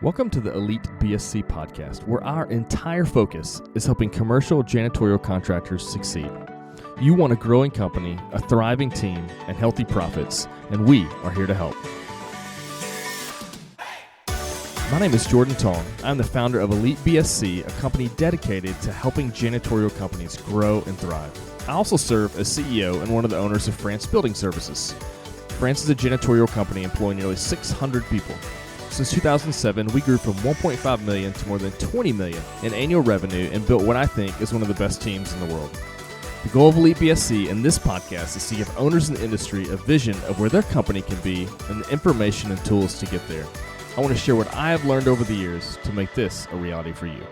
Welcome to the Elite BSC podcast, where our entire focus is helping commercial janitorial contractors succeed. You want a growing company, a thriving team, and healthy profits, and we are here to help. My name is Jordan Tong. I'm the founder of Elite BSC, a company dedicated to helping janitorial companies grow and thrive. I also serve as CEO and one of the owners of France Building Services. France is a janitorial company employing nearly 600 people. Since 2007, we grew from 1.5 million to more than 20 million in annual revenue and built what I think is one of the best teams in the world. The goal of Elite BSC and this podcast is to give owners in the industry a vision of where their company can be and the information and tools to get there. I want to share what I have learned over the years to make this a reality for you.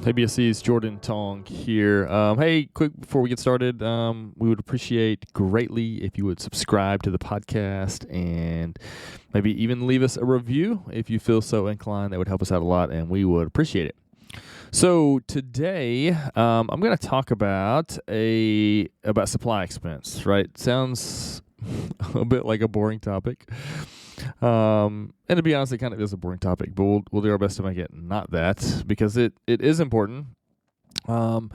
Hey BSC's Jordan Tong here. Hey, quick before we get started, we would appreciate greatly if you would subscribe to the podcast and maybe even leave us a review if you feel so inclined. That would help us out a lot, and we would appreciate it. So today, I'm going to talk about supply expense. Right? Sounds a bit like a boring topic. And to be honest, it kind of is a boring topic, but we'll do our best to make it not that, because it is important. And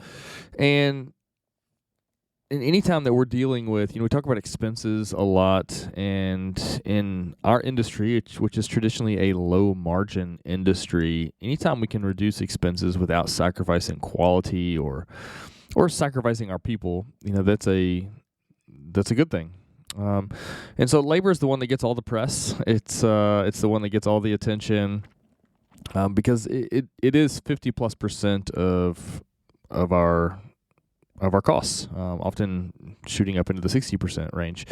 any time that we're dealing with, we talk about expenses a lot, and in our industry, which is traditionally a low margin industry, anytime we can reduce expenses without sacrificing quality or sacrificing our people, that's a good thing. And so labor is the one that gets all the press. It's the one that gets all the attention, because it is 50+% of our costs, often shooting up into the 60% range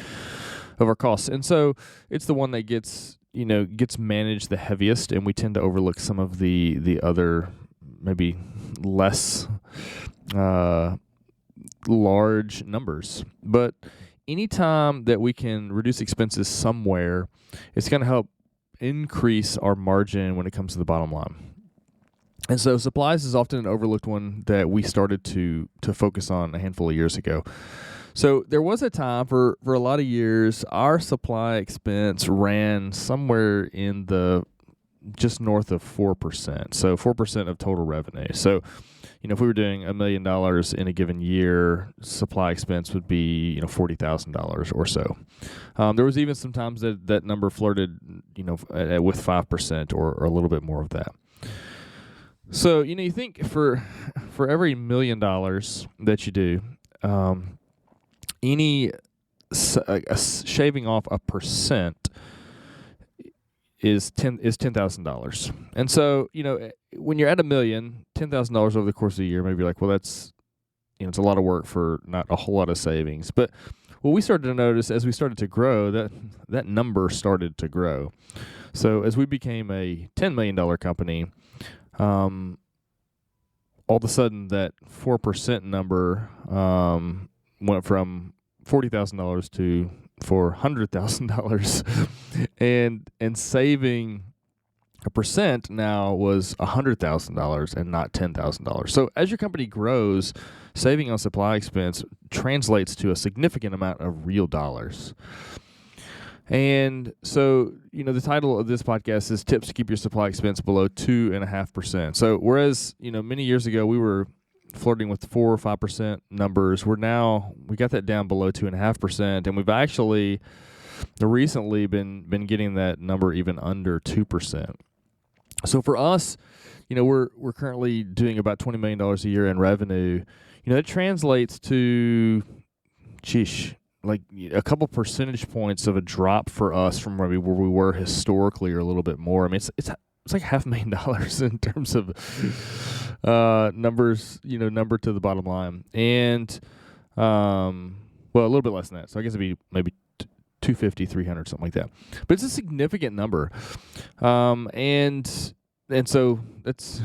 of our costs. And so it's the one that gets managed the heaviest, and we tend to overlook some of the other maybe less large numbers. But anytime that we can reduce expenses somewhere, it's going to help increase our margin when it comes to the bottom line. And so supplies is often an overlooked one that we started to focus on a handful of years ago. So there was a time for a lot of years, our supply expense ran somewhere in the just north of 4%. So 4% of total revenue. So if we were doing $1 million in a given year, supply expense would be $40,000 or so. There was even some times that number flirted with 5% or a little bit more of that. So you think for every $1 million that you do, shaving off a percent is $10,000. And so, when you're at $1 million, $10,000 over the course of a year, maybe you're like, well, that's, it's a lot of work for not a whole lot of savings. But what we started to notice as we started to grow, that number started to grow. So as we became a $10 million company, all of a sudden that 4% number went from $40,000 to $400,000, and saving a percent now was $100,000 and not $10,000. So as your company grows, saving on supply expense translates to a significant amount of real dollars. And so, the title of this podcast is Tips to Keep Your Supply Expense Below 2.5%. So whereas, many years ago we were flirting with 4 or 5% numbers, we got that down below 2.5%, and we've actually recently been getting that number even under 2%. So for us, we're currently doing about $20 million a year in revenue. It translates to, like a couple percentage points of a drop for us from where we were historically, or a little bit more. I mean, it's like $500,000 in terms of numbers, number to the bottom line, and a little bit less than that. So I guess it'd be maybe 250, 300, something like that. But it's a significant number, and so it's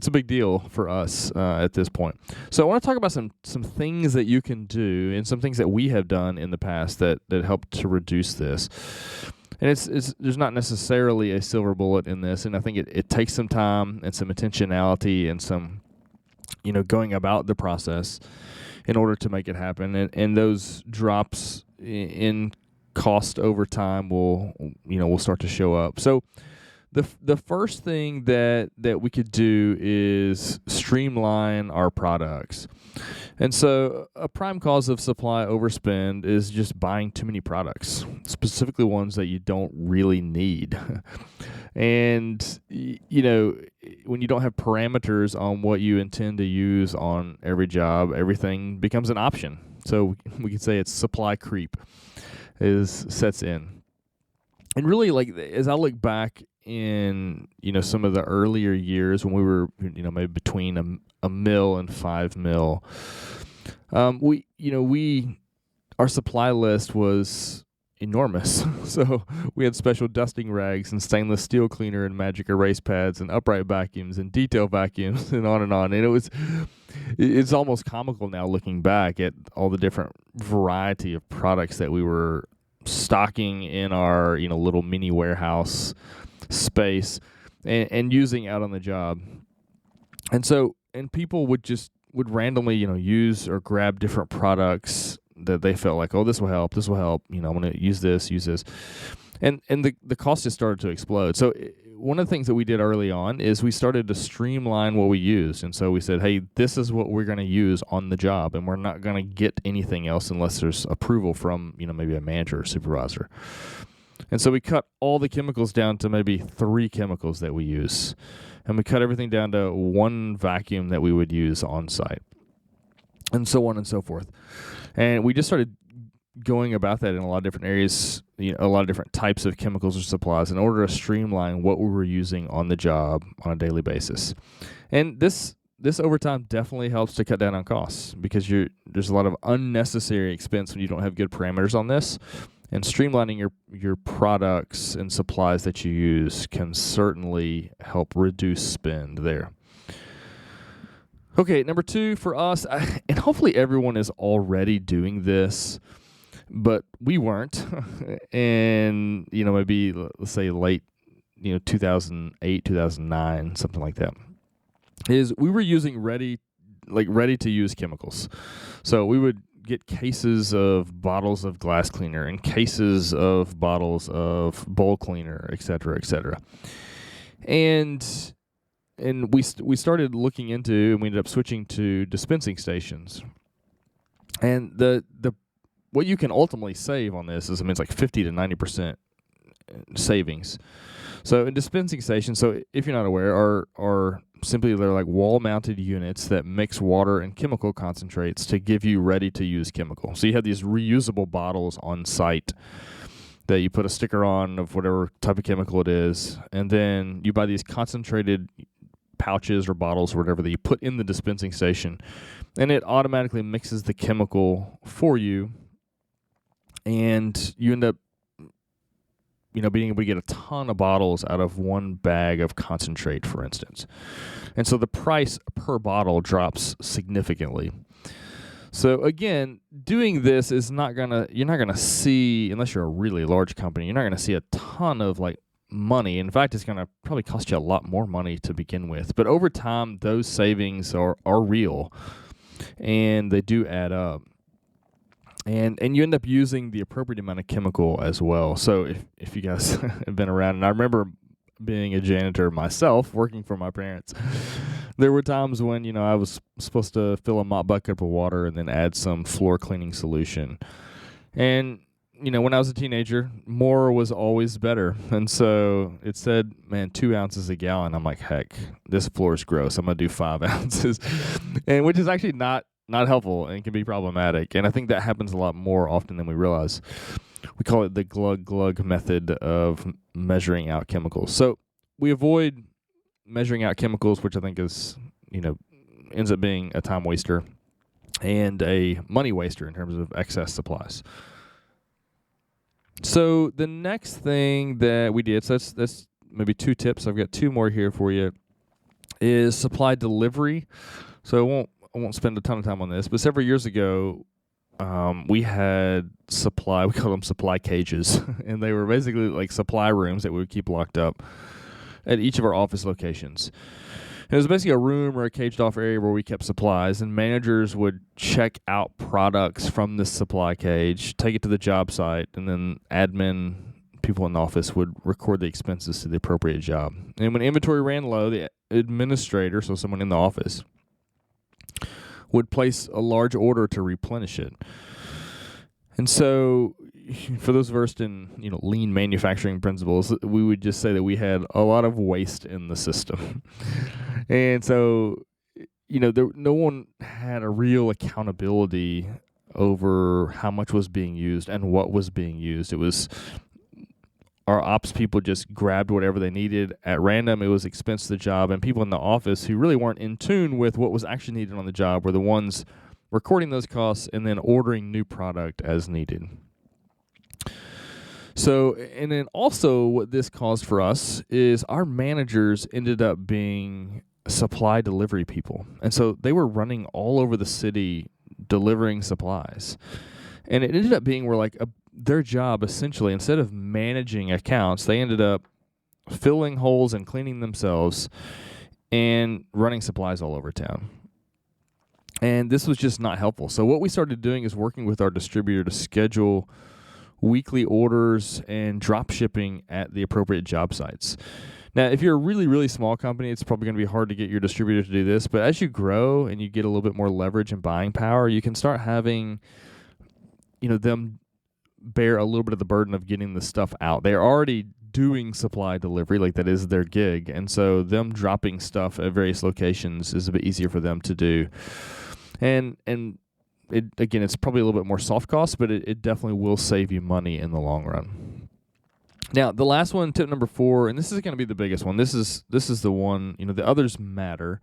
a big deal for us at this point. So I want to talk about some things that you can do, and some things that we have done in the past that help to reduce this. And there's not necessarily a silver bullet in this, and I think it takes some time and some intentionality and some, going about the process in order to make it happen. And those drops in cost over time will start to show up. So the first thing that we could do is streamline our products. And so a prime cause of supply overspend is just buying too many products, specifically ones that you don't really need. And, when you don't have parameters on what you intend to use on every job, everything becomes an option. So we could say it's supply creep sets in. And really, like, as I look back in, some of the earlier years when we were, maybe between a mil and 5 mil, our supply list was enormous. So we had special dusting rags and stainless steel cleaner and magic erase pads and upright vacuums and detail vacuums and on and on. And it's almost comical now looking back at all the different variety of products that we were stocking in our, little mini warehouse space and using out on the job. And people would randomly, use or grab different products that they felt like, oh, this will help. I'm going to use this. And the cost just started to explode. So one of the things that we did early on is we started to streamline what we used. And so we said, hey, this is what we're going to use on the job, and we're not going to get anything else unless there's approval from, maybe a manager or supervisor. And so we cut all the chemicals down to maybe 3 chemicals that we use. And we cut everything down to 1 vacuum that we would use on site, and so on and so forth. And we just started going about that in a lot of different areas, a lot of different types of chemicals or supplies in order to streamline what we were using on the job on a daily basis. And this over time definitely helps to cut down on costs, because there's a lot of unnecessary expense when you don't have good parameters on this. And streamlining your products and supplies that you use can certainly help reduce spend there. Okay, number 2 for us, and hopefully everyone is already doing this, but we weren't. And, maybe let's say late, 2008, 2009, something like that, is we were using ready to use chemicals. So we would get cases of bottles of glass cleaner and cases of bottles of bowl cleaner, et cetera, et cetera. And we started looking into, and we ended up switching to dispensing stations. And the what you can ultimately save on this is, it's like 50 to 90% savings. So in dispensing stations, so if you're not aware, are simply they're like wall-mounted units that mix water and chemical concentrates to give you ready-to-use chemical. So you have these reusable bottles on site that you put a sticker on of whatever type of chemical it is, and then you buy these concentrated pouches or bottles or whatever that you put in the dispensing station, and it automatically mixes the chemical for you, and you end up being able to get a ton of bottles out of one bag of concentrate, for instance. And so the price per bottle drops significantly. So again, doing this is you're not gonna see, unless you're a really large company, you're not gonna see a ton of money. In fact, it's gonna probably cost you a lot more money to begin with. But over time, those savings are real, and they do add up. And you end up using the appropriate amount of chemical as well. So if you guys have been around, and I remember being a janitor myself, working for my parents, there were times when, I was supposed to fill a mop bucket with water and then add some floor cleaning solution. And, when I was a teenager, more was always better. And so it said, 2 ounces a gallon. I'm like, heck, this floor is gross. I'm going to do 5 ounces. And which is actually not helpful and can be problematic. And I think that happens a lot more often than we realize. We call it the glug method of measuring out chemicals. So we avoid measuring out chemicals, which I think is, ends up being a time waster and a money waster in terms of excess supplies. So the next thing that we did, so that's maybe 2 tips. I've got 2 more here for you, is supply delivery. So I won't spend a ton of time on this, but several years ago, we had we called them supply cages, and they were basically like supply rooms that we would keep locked up at each of our office locations. It was basically a room or a caged off area where we kept supplies, and managers would check out products from this supply cage, take it to the job site, and then admin people in the office would record the expenses to the appropriate job. And when inventory ran low, the administrator, so someone in the office, would place a large order to replenish it. And so, for those versed in lean manufacturing principles, we would just say that we had a lot of waste in the system. And so, no one had a real accountability over how much was being used and what was being used. It was our ops people just grabbed whatever they needed at random. It was expense to the job, and people in the office who really weren't in tune with what was actually needed on the job were the ones recording those costs and then ordering new product as needed. So, and then also what this caused for us is our managers ended up being supply delivery people. And so they were running all over the city delivering supplies. And it ended up being where their job essentially, instead of managing accounts, they ended up filling holes and cleaning themselves and running supplies all over town. And this was just not helpful. So what we started doing is working with our distributor to schedule weekly orders and drop shipping at the appropriate job sites. Now, if you're a really, really small company, it's probably going to be hard to get your distributor to do this. But as you grow and you get a little bit more leverage and buying power, you can start having, them bear a little bit of the burden of getting the stuff out. They're already doing supply delivery, that is their gig. And so them dropping stuff at various locations is a bit easier for them to do. And it's probably a little bit more soft cost, but it definitely will save you money in the long run. Now, the last one, tip number 4, and this is going to be the biggest one. This is the one, the others matter,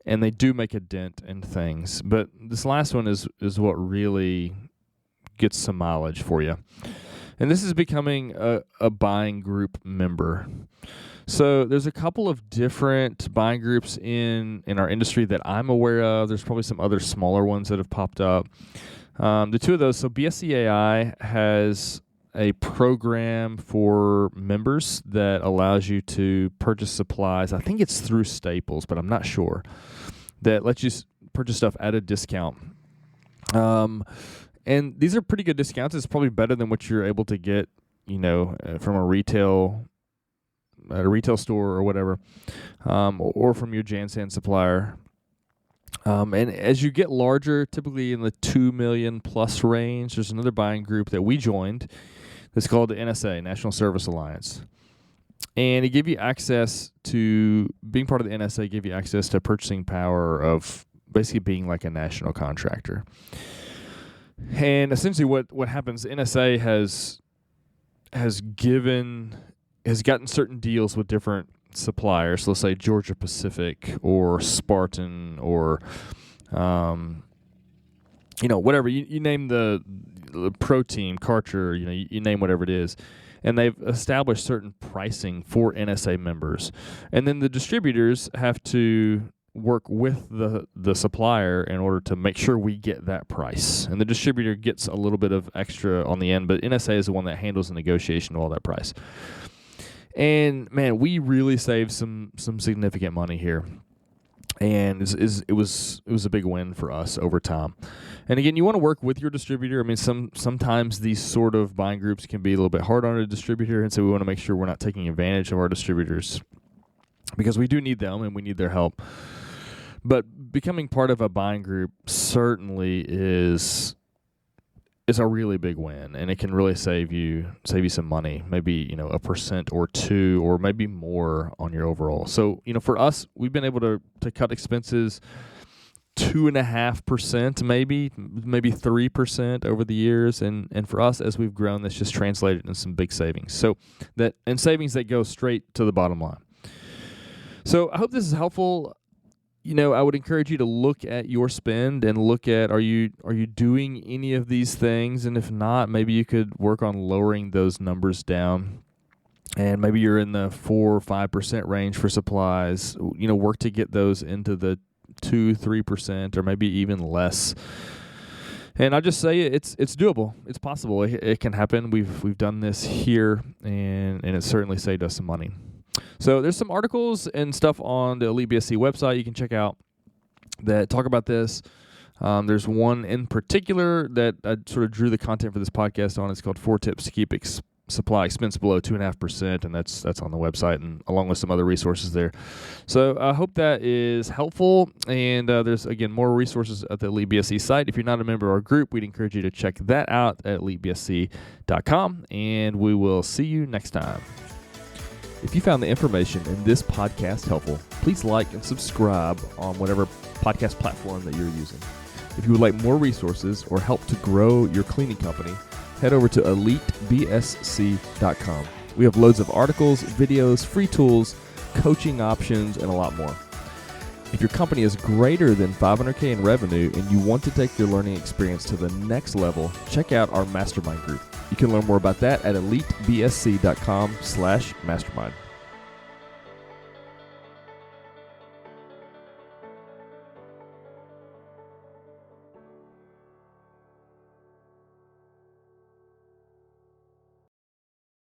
and they do make a dent in things. But this last one is what really gets some mileage for you. And this is becoming a buying group member. So there's a couple of different buying groups in our industry that I'm aware of. There's probably some other smaller ones that have popped up. The two of those, so BSCAI has a program for members that allows you to purchase supplies. I think it's through Staples, but I'm not sure. That lets you purchase stuff at a discount. And these are pretty good discounts. It's probably better than what you're able to get, from a retail store or whatever, or from your Jansan supplier. And as you get larger, typically in the 2 million plus range, there's another buying group that we joined that's called the NSA, National Service Alliance. And it gave you access to, being part of the NSA gave you access to purchasing power of basically being like a national contractor. And essentially what happens, NSA has gotten certain deals with different suppliers. So let's say Georgia Pacific or Spartan or whatever. You name the Protein, Karcher, you name whatever it is. And they've established certain pricing for NSA members. And then the distributors have to work with the supplier in order to make sure we get that price. And the distributor gets a little bit of extra on the end, but NSA is the one that handles the negotiation of all that price. And man, we really saved some significant money here. And it was a big win for us over time. And again, you want to work with your distributor. I mean, sometimes these sort of buying groups can be a little bit hard on a distributor, and so we want to make sure we're not taking advantage of our distributors because we do need them and we need their help. But becoming part of a buying group certainly is a really big win, and it can really save you some money, maybe 1% or 2% or maybe more on your overall. So for us, we've been able to cut expenses 2.5%, maybe 3% over the years, and for us as we've grown, that's just translated into some big savings. So savings that go straight to the bottom line. So I hope this is helpful. I would encourage you to look at your spend and look at are you doing any of these things, and if not, maybe you could work on lowering those numbers down. And maybe you're in the 4 or 5% range for supplies. Work to get those into the 2-3% or maybe even less. And I'll just say it's doable. It's possible. It can happen. We've done this here, and it certainly saved us some money. So there's some articles and stuff on the Elite BSC website you can check out that talk about this. There's one in particular that I sort of drew the content for this podcast on. It's called 4 Tips to Keep Supply Expense Below 2.5%, and that's on the website, and along with some other resources there. So I hope that is helpful, and there's, again, more resources at the Elite BSC site. If you're not a member of our group, we'd encourage you to check that out at elitebsc.com, and we will see you next time. If you found the information in this podcast helpful, please like and subscribe on whatever podcast platform that you're using. If you would like more resources or help to grow your cleaning company, head over to elitebsc.com. We have loads of articles, videos, free tools, coaching options, and a lot more. If your company is greater than $500K in revenue and you want to take your learning experience to the next level, check out our mastermind group. You can learn more about that at elitebsc.com/mastermind.